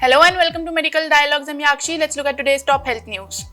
Hello and welcome to Medical Dialogues. I'm Yakshi. Let's look at today's top health news.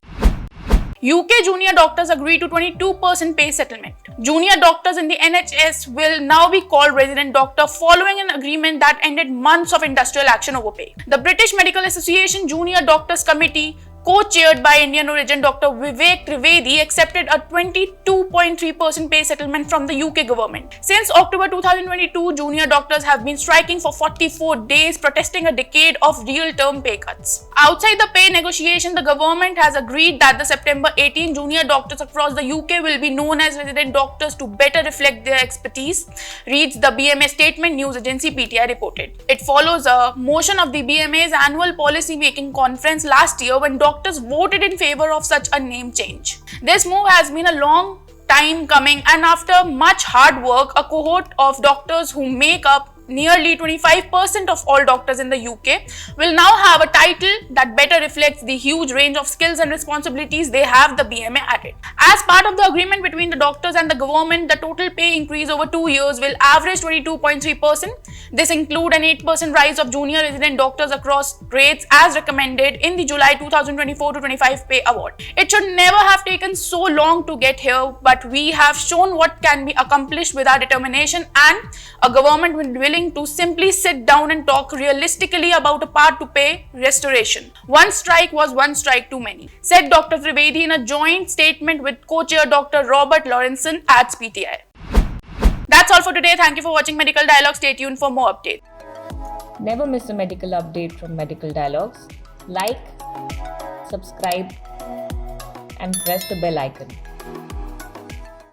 UK junior doctors agree to 22% pay settlement. Junior doctors in the NHS will now be called resident doctor following an agreement that ended months of industrial action over pay. The British Medical Association Junior Doctors Committee, co-chaired by Indian origin Dr. Vivek Trivedi, accepted a 22.3% pay settlement from the UK government. Since October 2022, junior doctors have been striking for 44 days, protesting a decade of real-term pay cuts. Outside the pay negotiation, the government has agreed that the September 18 junior doctors across the UK will be known as resident doctors to better reflect their expertise, reads the BMA statement, news agency PTI reported. It follows a motion of the BMA's annual policy-making conference last year when doctors voted in favor of such a name change. This move has been a long time coming, and after much hard work, a cohort of doctors who make up nearly 25% of all doctors in the UK will now have a title that better reflects the huge range of skills and responsibilities they have, the BMA added. As part of the agreement between the doctors and the government, the total pay increase over 2 years will average 22.3%. This includes an 8% rise of junior resident doctors across grades as recommended in the July 2024-25 pay award. It should never have taken so long to get here, but we have shown what can be accomplished with our determination and a government willing to simply sit down and talk realistically about a path to pay restoration. One strike was one strike too many, said Dr. Trivedi in a joint statement with co-chair Dr. Robert Lawrenson at PTI. That's all for today. Thank you for watching Medical Dialogue. Stay tuned for more updates. Never miss a medical update from Medical Dialogues. Like, subscribe, and press the bell icon.